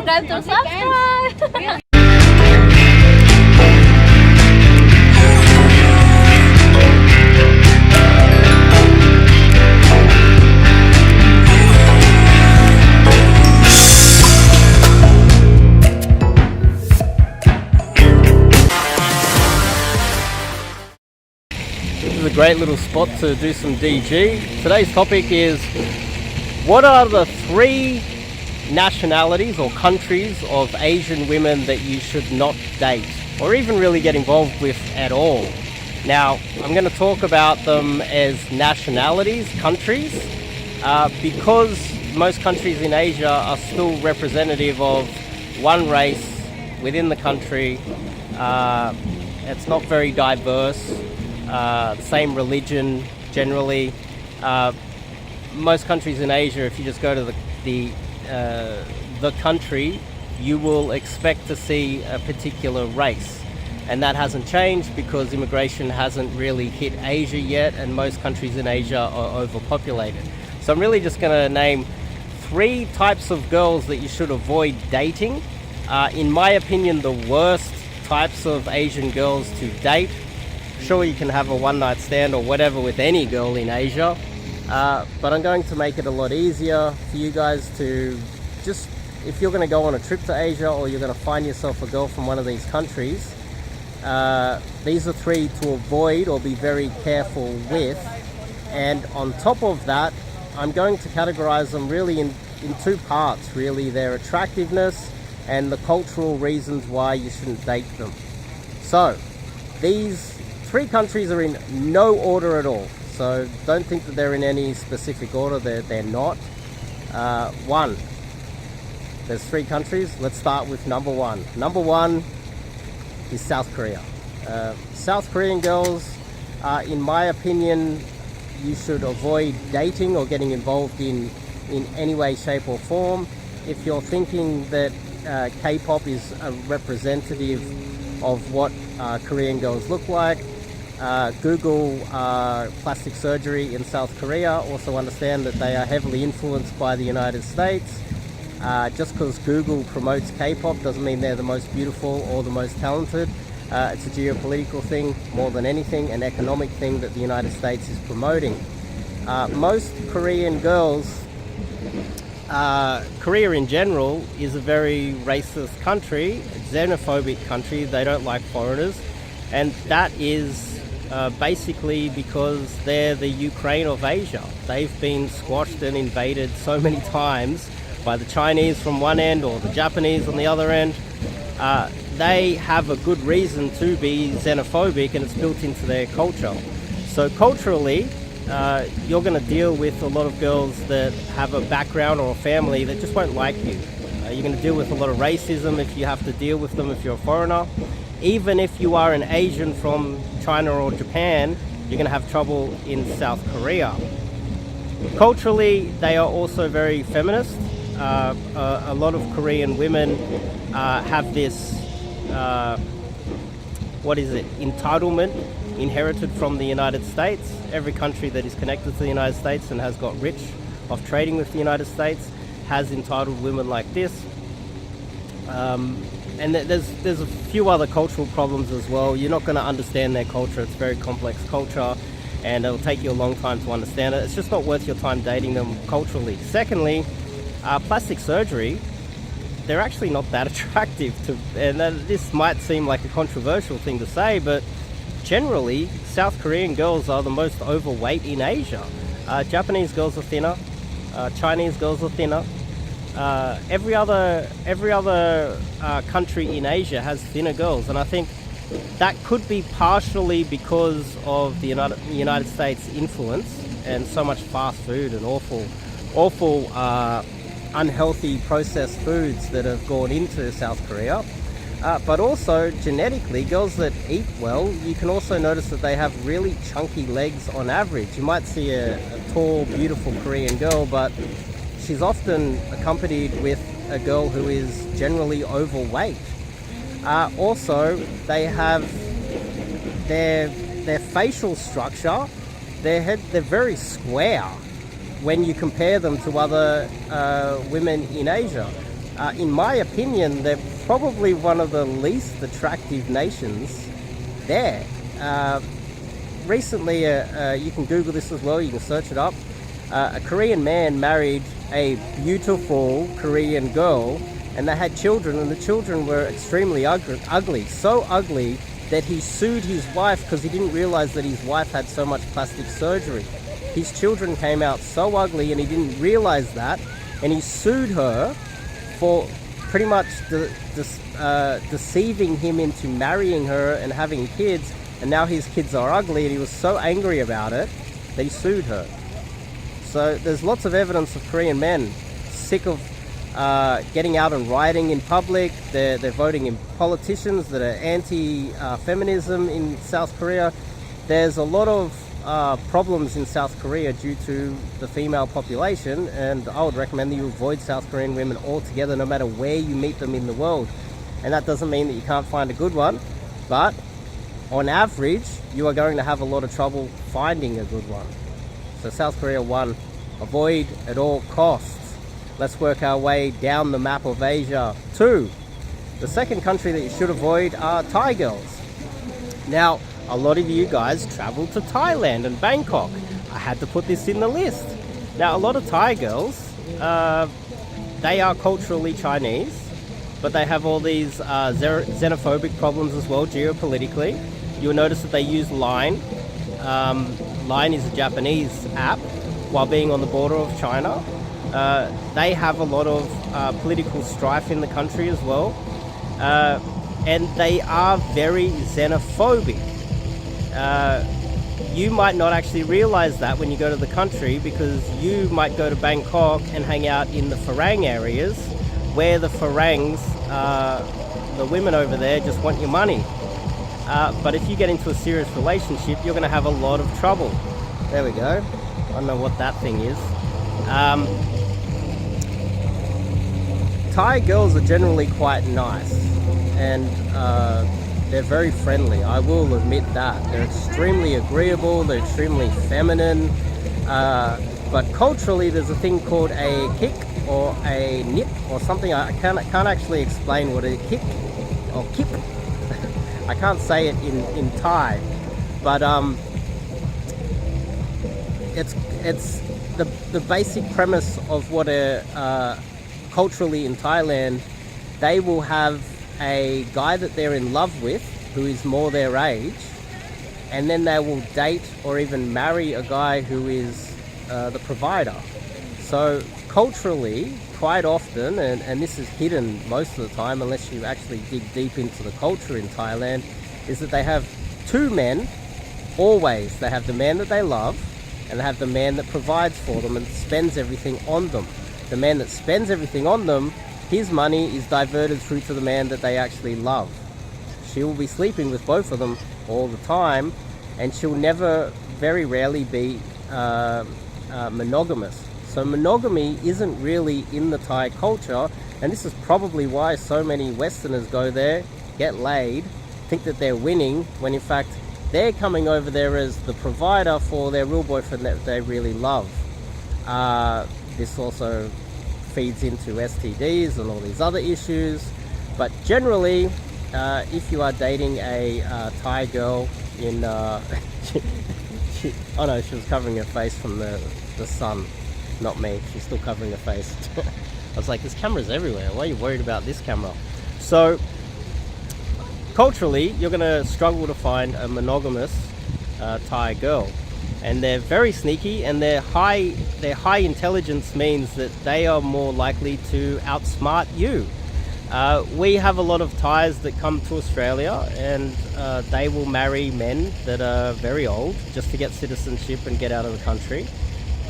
subscribe to subscribe. This is a great little spot to do some DG. Today's topic is, what are the 3 nationalities or countries of Asian women that you should not date or even really get involved with at all? Now, I'm going to talk about them as nationalities, countries, because most countries in Asia are still representative of one race within the country. It's not very diverse. The same religion generally. Most countries in Asia, if you just go to the country, you will expect to see a particular race, and that hasn't changed because immigration hasn't really hit Asia yet, and most countries in Asia are overpopulated. So I'm really just going to name 3 types of girls that you should avoid dating. In my opinion, the worst types of Asian girls to date. Sure, you can have a one-night stand or whatever with any girl in Asia, but I'm going to make it a lot easier for you guys to just, if you're going to go on a trip to Asia or you're going to find yourself a girl from one of these countries, these are 3 to avoid or be very careful with. And on top of that, I'm going to categorize them really in 2 parts, really, their attractiveness and the cultural reasons why you shouldn't date them. So these 3 countries are in no order at all, so don't think that they're in any specific order. They're not. 1, there's 3 countries. Let's start with number 1. Number 1 is South Korea. South Korean girls, in my opinion, you should avoid dating or getting involved in any way, shape or form. If you're thinking that K-pop is a representative of what Korean girls look like, Google plastic surgery in South Korea. Also understand that they are heavily influenced by the United States. Just because Google promotes K-pop doesn't mean they're the most beautiful or the most talented. It's a geopolitical thing more than anything, an economic thing that the United States is promoting. Most Korean girls, Korea in general is a very racist country, xenophobic country. They don't like foreigners, and that is basically because they're the Ukraine of Asia. They've been squashed and invaded so many times by the Chinese from one end or the Japanese on the other end. They have a good reason to be xenophobic, and it's built into their culture. So culturally, you're going to deal with a lot of girls that have a background or a family that just won't like you. You're going to deal with a lot of racism if you have to deal with them if you're a foreigner. Even if you are an Asian from China or Japan, you're going to have trouble in South Korea. Culturally, they are also very feminist. A lot of Korean women have this, entitlement inherited from the United States. Every country that is connected to the United States and has got rich of trading with the United States has entitled women like this. And there's a few other cultural problems as well. You're not going to understand their culture. It's a very complex culture, and it'll take you a long time to understand it. It's just not worth your time dating them culturally. Secondly, plastic surgery, they're actually not that attractive to, and this might seem like a controversial thing to say, but generally South Korean girls are the most overweight in Asia. Japanese girls are thinner, Chinese girls are thinner. Every other country in Asia has thinner girls, and I think that could be partially because of the United States influence and so much fast food and awful unhealthy processed foods that have gone into South Korea. But also genetically, girls that eat well, you can also notice that they have really chunky legs on average. You might see a tall, beautiful Korean girl, but she's often accompanied with a girl who is generally overweight. Also, they have their facial structure, they're very square when you compare them to other women in Asia. in my opinion, they're probably one of the least attractive nations there. Recently, you can Google this as well, you can search it up. A Korean man married a beautiful Korean girl, and they had children, and the children were extremely ugly. So ugly that he sued his wife because he didn't realize that his wife had so much plastic surgery. His children came out so ugly and he didn't realize that, and he sued her for pretty much deceiving him into marrying her and having kids, and now his kids are ugly, and he was so angry about it that he sued her. So there's lots of evidence of Korean men sick of getting out and rioting in public. They're voting in politicians that are anti-feminism in South Korea. There's a lot of problems in South Korea due to the female population, and I would recommend that you avoid South Korean women altogether, no matter where you meet them in the world. And that doesn't mean that you can't find a good one, but on average you are going to have a lot of trouble finding a good one. So South Korea 1, avoid at all costs. Let's work our way down the map of Asia. 2, the second country that you should avoid are Thai girls. Now, a lot of you guys travel to Thailand and Bangkok. I had to put this in the list. Now, a lot of Thai girls, they are culturally Chinese, but they have all these xenophobic problems as well, geopolitically. You'll notice that they use Line. Line is a Japanese app while being on the border of China. They have a lot of political strife in the country as well. And they are very xenophobic. You might not actually realize that when you go to the country, because you might go to Bangkok and hang out in the Farang areas where the Farangs, the women over there, just want your money. But if you get into a serious relationship, you're going to have a lot of trouble. There we go. I don't know what that thing is. Thai girls are generally quite nice, and they're very friendly. I will admit that. They're extremely agreeable, they're extremely feminine, but culturally there's a thing called a kick or a nip or something. I can't actually explain what a kick or kip. I can't say it in Thai, but it's the basic premise of what a culturally in Thailand, they will have a guy that they're in love with who is more their age, and then they will date or even marry a guy who is the provider. So culturally, quite often, and this is hidden most of the time unless you actually dig deep into the culture in Thailand, is that they have two men always. They have the man that they love, and they have the man that provides for them and spends everything on them. The man that spends everything on them, his money is diverted through to the man that they actually love. She will be sleeping with both of them all the time, and she'll never, very rarely be monogamous. So monogamy isn't really in the Thai culture, and this is probably why so many Westerners go there, get laid, think that they're winning, when in fact they're coming over there as the provider for their real boyfriend that they really love. This also feeds into STDs and all these other issues, but generally, if you are dating a Thai girl in... oh no, she was covering her face from the sun. Not me, she's still covering her face. I was like, there's cameras everywhere, why are you worried about this camera? So culturally, you're going to struggle to find a monogamous Thai girl, and they're very sneaky, and their high intelligence means that they are more likely to outsmart you. We have a lot of Thais that come to Australia, and they will marry men that are very old just to get citizenship and get out of the country.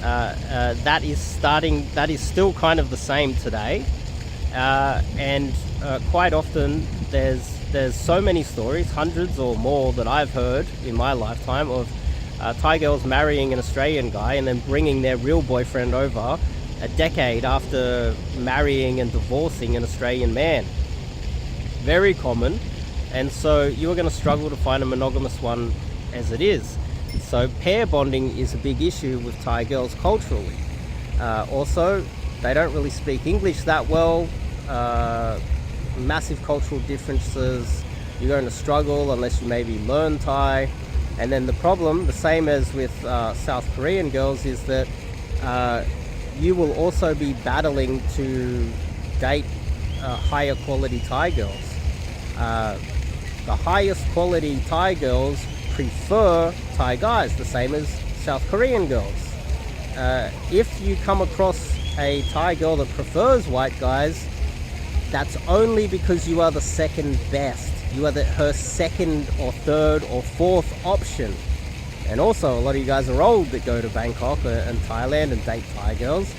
That is still kind of the same today, and quite often there's so many stories, hundreds or more, that I've heard in my lifetime of Thai girls marrying an Australian guy and then bringing their real boyfriend over a decade after marrying and divorcing an Australian man. Very common, and so you're going to struggle to find a monogamous one as it is. So pair bonding is a big issue with Thai girls culturally. Also, they don't really speak English that well. massive cultural differences. You're going to struggle unless you maybe learn Thai. And then the problem, the same as with South Korean girls, is that you will also be battling to date higher quality Thai girls. The highest quality Thai girls prefer Thai guys, the same as South Korean girls. If you come across a Thai girl that prefers white guys, that's only because you are the second best. You are her second or third or fourth option. And also, a lot of you guys are old that go to Bangkok and Thailand and date Thai girls.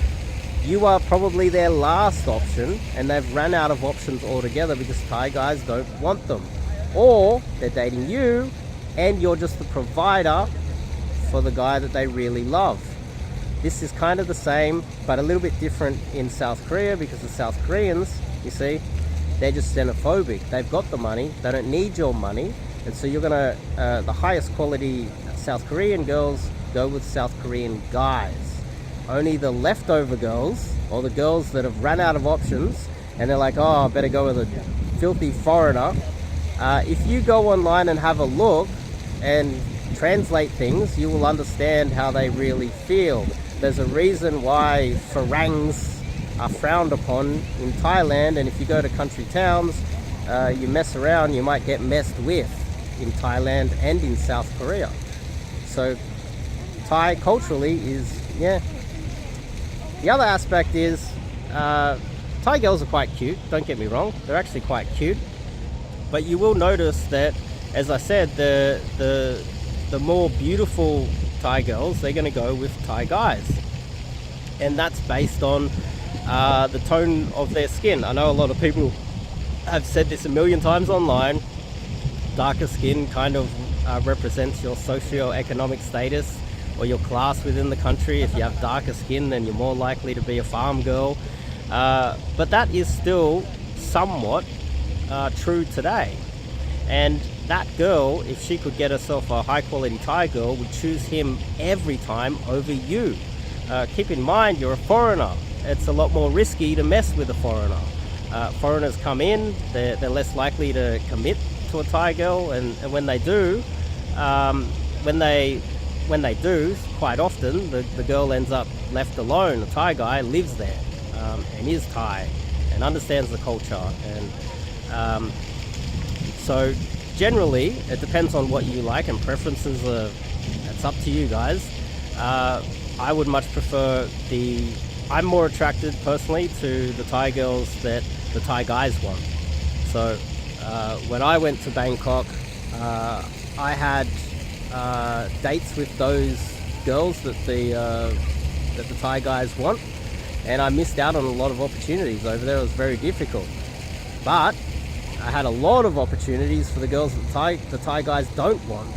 You are probably their last option, and they've run out of options altogether because Thai guys don't want them. Or they're dating you, and you're just the provider for the guy that they really love. This is kind of the same, but a little bit different in South Korea, because the South Koreans, you see, they're just xenophobic. They've got the money, they don't need your money, and so you're gonna, the highest quality South Korean girls go with South Korean guys. Only the leftover girls, or the girls that have run out of options, and they're like, oh, I better go with a filthy foreigner. If you go online and have a look and translate things, you will understand how they really feel. There's a reason why Farangs are frowned upon in Thailand, and if you go to country towns, you mess around, you might get messed with in Thailand and in South Korea. So Thai culturally is, yeah. The other aspect is Thai girls are quite cute, don't get me wrong, they're actually quite cute, but you will notice that, as I said, the more beautiful Thai girls, they're going to go with Thai guys, and that's based on the tone of their skin. I know a lot of people have said this a million times online. Darker skin kind of represents your socio-economic status or your class within the country. If you have darker skin, then you're more likely to be a farm girl. But that is still somewhat true today. And that girl, if she could get herself a high quality Thai girl, would choose him every time over you. Keep in mind, you're a foreigner. It's a lot more risky to mess with a foreigner. Foreigners come in, they're less likely to commit to a Thai girl, and when they do, quite often the girl ends up left alone. The Thai guy lives there and is Thai and understands the culture, and so generally it depends on what you like, and preferences it's up to you guys. I would much prefer I'm more attracted personally to the Thai girls that the Thai guys want. So when I went to Bangkok, I had dates with those girls that the Thai guys want, and I missed out on a lot of opportunities over there. It was very difficult, but I had a lot of opportunities for the girls that the Thai guys don't want,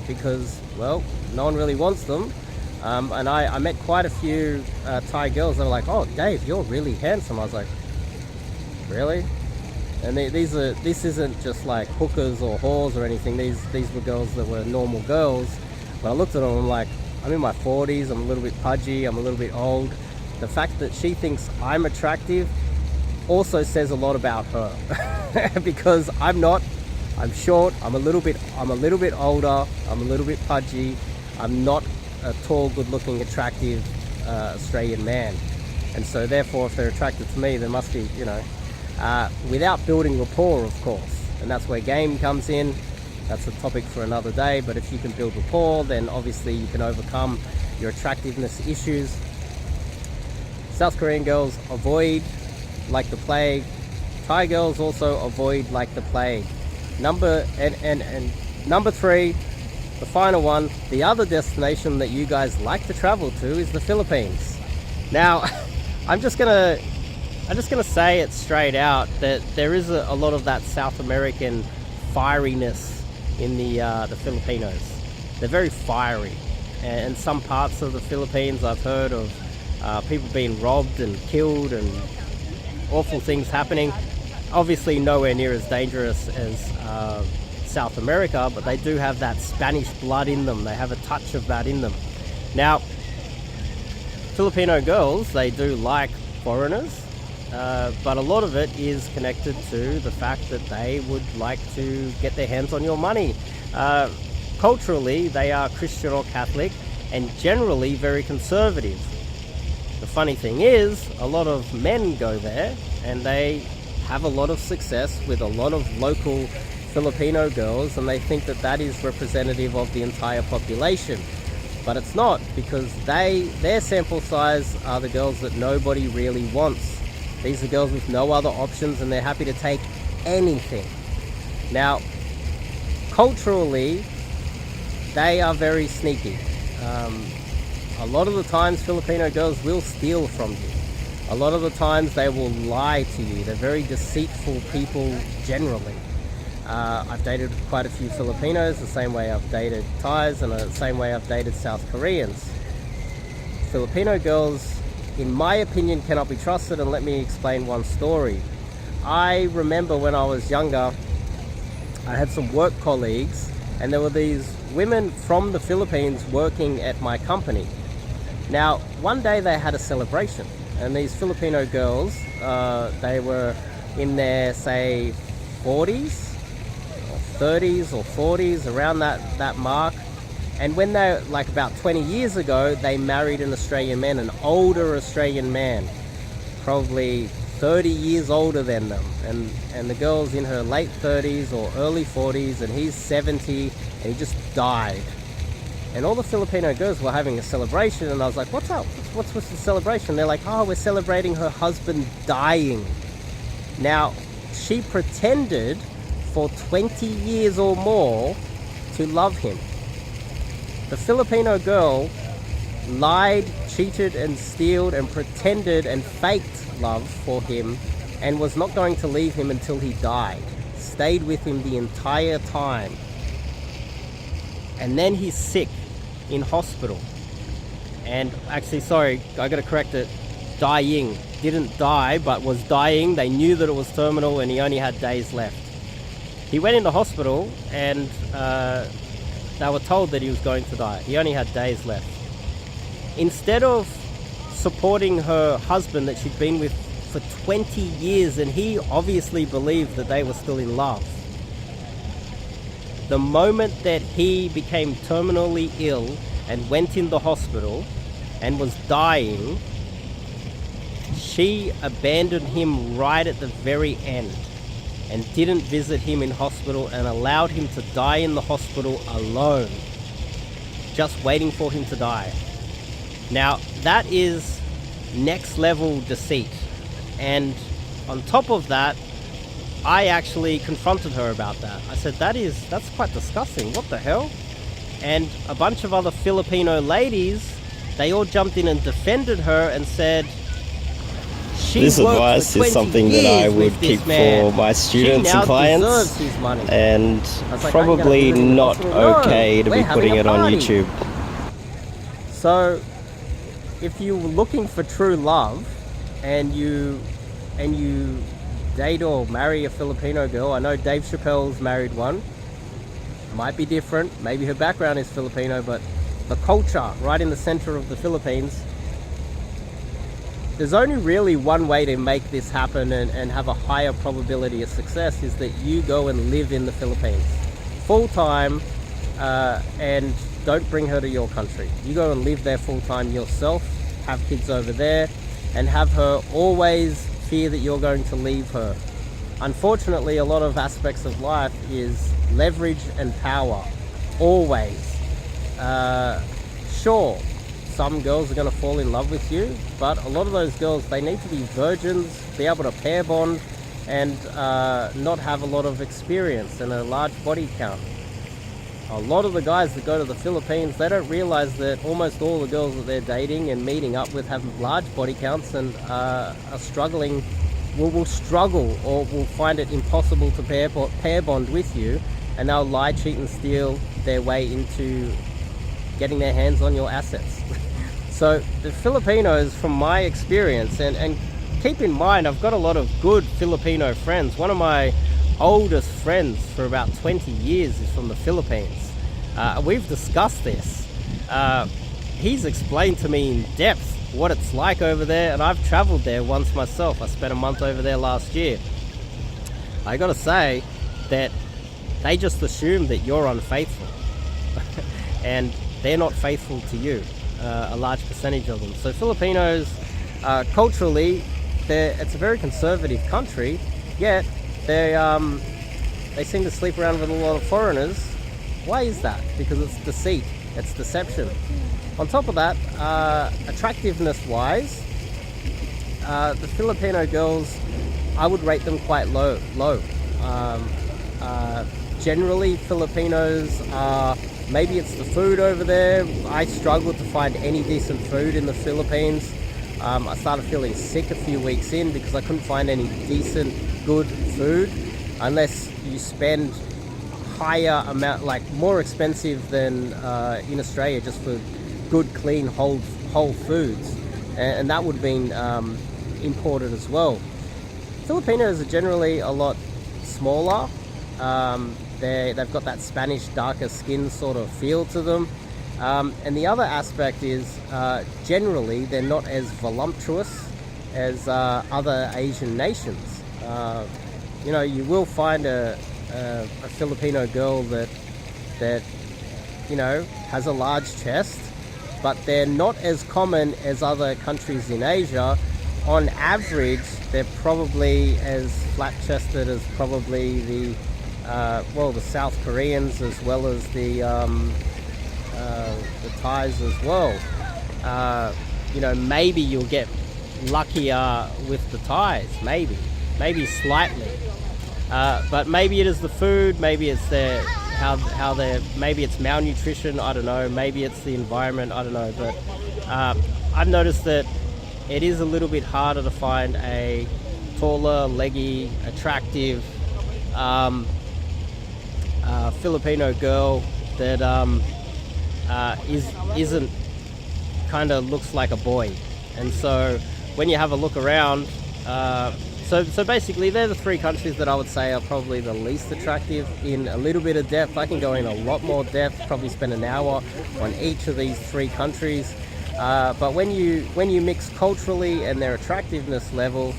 because, well, no one really wants them. And I met quite a few Thai girls that were like, oh, Dave, you're really handsome. I was like, really? And this isn't just like hookers or whores or anything. These were girls that were normal girls. But I looked at them and I'm like, I'm in my 40s, I'm a little bit pudgy, I'm a little bit old. The fact that she thinks I'm attractive also says a lot about her. Because I'm not. I'm short, I'm a little bit older, I'm a little bit pudgy, I'm not a tall, good-looking, attractive Australian man, and so therefore, if they're attracted to me, there must be, without building rapport, of course, and that's where game comes in. That's a topic for another day. But if you can build rapport, then obviously you can overcome your attractiveness issues. South Korean girls avoid like the plague. Thai girls also avoid like the plague. Number 3. The final one, the other destination that you guys like to travel to is the Philippines. Now, I'm just gonna say it straight out that there is a lot of that South American fieriness in the Filipinos. They're very fiery, and some parts of the Philippines I've heard of people being robbed and killed and awful things happening. Obviously, nowhere near as dangerous as South America, but they do have that Spanish blood in them. They have a touch of that in them. Now, Filipino girls, they do like foreigners. but a lot of it is connected to the fact that they would like to get their hands on your money. Culturally, they are Christian or Catholic and generally very conservative. The funny thing is, a lot of men go there and they have a lot of success with a lot of local Filipino girls, and they think that that is representative of the entire population. But it's not, because their sample size are the girls that nobody really wants. These are girls with no other options, and they're happy to take anything. Now, culturally, they are very sneaky. A lot of the times Filipino girls will steal from you. A lot of the times they will lie to you. They're very deceitful people generally. I've dated quite a few Filipinos, the same way I've dated Thais, and the same way I've dated South Koreans. Filipino girls, in my opinion, cannot be trusted, and let me explain one story. I remember when I was younger, I had some work colleagues, and there were these women from the Philippines working at my company. Now, one day they had a celebration, and these Filipino girls, they were in their, say, 40s, or 30s or 40s, around that mark. And when they, like about 20 years ago, they married an Australian man, an older Australian man, probably 30 years older than them. And the girl's in her late 30s or early 40s, and he's 70, and he just died. And all the Filipino girls were having a celebration, and I was like, what's up? What's the celebration? They're like, oh, we're celebrating her husband dying. Now, she pretended for 20 years or more to love him. The Filipino girl lied, cheated and stealed and pretended and faked love for him, and was not going to leave him until he died. Stayed with him the entire time. And then he's sick in hospital. And actually, sorry, I gotta correct it. Dying. Didn't die, but was dying. They knew that it was terminal and he only had days left. He went into hospital and they were told that he was going to die. He only had days left. Instead of supporting her husband that she'd been with for 20 years, and he obviously believed that they were still in love, the moment that he became terminally ill and went in the hospital and was dying, she abandoned him right at the very end and didn't visit him in hospital and allowed him to die in the hospital alone, just waiting for him to die. Now, that is next level deceit. And on top of that, I actually confronted her about that. I said, that's quite disgusting. What the hell? And a bunch of other Filipino ladies, they all jumped in and defended her and said, this advice is something that I would keep for my students and clients, and probably not okay to be putting it on YouTube. So, if you're looking for true love and you date or marry a Filipino girl, I know Dave Chappelle's married one, might be different, maybe her background is Filipino, but the culture right in the center of the Philippines, there's only really one way to make this happen and have a higher probability of success, is that you go and live in the Philippines full time, and don't bring her to your country. You go and live there full time yourself, have kids over there, and have her always fear that you're going to leave her. Unfortunately, a lot of aspects of life is leverage and power, always. Sure, some girls are going to fall in love with you, but a lot of those girls, they need to be virgins, be able to pair bond, and not have a lot of experience and a large body count. A lot of the guys that go to the Philippines, they don't realize that almost all the girls that they're dating and meeting up with have large body counts and are struggling, will struggle or will find it impossible to pair bond with you, and they'll lie, cheat and steal their way into getting their hands on your assets. So the Filipinos, from my experience, and keep in mind, I've got a lot of good Filipino friends. One of my oldest friends for about 20 years is from the Philippines. We've discussed this. He's explained to me in depth what it's like over there, and I've traveled there once myself. I spent a month over there last year. I gotta say that they just assume that you're unfaithful and they're not faithful to you, a large percentage of them. So Filipinos, culturally, it's a very conservative country, yet they seem to sleep around with a lot of foreigners. Why is that? Because it's deceit, it's deception. On top of that, attractiveness wise, the Filipino girls, I would rate them quite low. Generally, Filipinos are, maybe it's the food over there. I struggled to find any decent food in the Philippines. I started feeling sick a few weeks in because I couldn't find any decent, good food, unless you spend higher amount, like more expensive than in Australia, just for good, clean, whole foods, and that would have been imported as well. Filipinos are generally a lot smaller. They've got that Spanish darker skin sort of feel to them. And the other aspect is generally they're not as voluptuous as other Asian nations. You know, you will find a Filipino girl that you know has a large chest, but they're not as common as other countries in Asia. On average, they're probably as flat-chested as probably the South Koreans, as well as the Thais as well. You know, maybe you'll get luckier with the Thais, maybe slightly, but maybe it is the food, maybe it's how they're, maybe it's malnutrition, I don't know, maybe it's the environment, I don't know, but I've noticed that it is a little bit harder to find a taller, leggy, attractive Filipino girl that isn't kind of looks like a boy. And so when you have a look around, so basically they're the three countries that I would say are probably the least attractive in a little bit of depth. I can go in a lot more depth, probably spend an hour on each of these three countries. But when you mix culturally and their attractiveness level,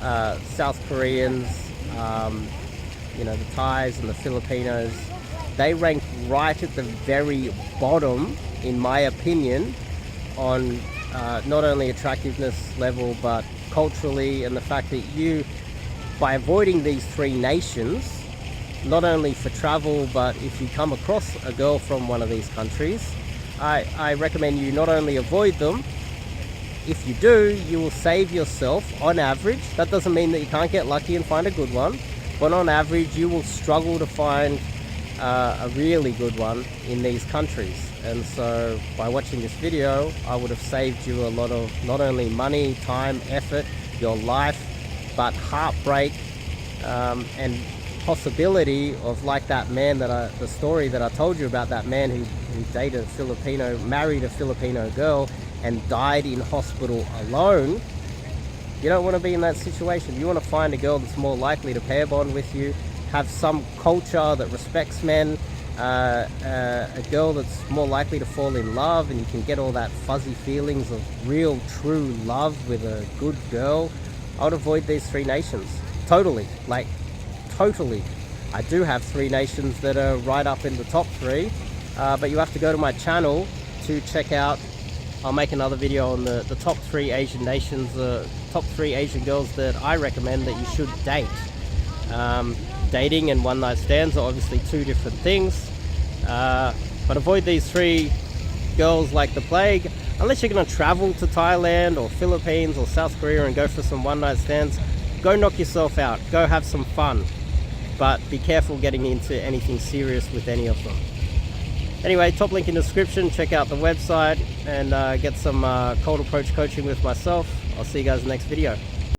South Koreans, you know, the Thais and the Filipinos, they rank right at the very bottom, in my opinion, on not only attractiveness level but culturally, and the fact that you, by avoiding these three nations, not only for travel, but if you come across a girl from one of these countries, I recommend you not only avoid them. If you do, you will save yourself, on average, that doesn't mean that you can't get lucky and find a good one, but on average you will struggle to find a really good one in these countries. And so by watching this video, I would have saved you a lot of not only money, time, effort, your life, but heartbreak, and possibility of, like that man the story that I told you about, that man who dated a Filipino, married a Filipino girl and died in hospital alone. You don't want to be in that situation. You want to find a girl that's more likely to pair bond with you, have some culture that respects men, a girl that's more likely to fall in love, and you can get all that fuzzy feelings of real, true love with a good girl. I would avoid these three nations. Totally. Like, totally. I do have three nations that are right up in the top three, but you have to go to my channel to check out. I'll make another video on the top three Asian nations, top three Asian girls that I recommend that you should date. Dating and one night stands are obviously two different things, but avoid these three girls like the plague. Unless you're going to travel to Thailand or Philippines or South Korea and go for some one night stands, go knock yourself out, go have some fun, but be careful getting into anything serious with any of them. Anyway, top link in the description, check out the website and get some cold approach coaching with myself. I'll see you guys in the next video.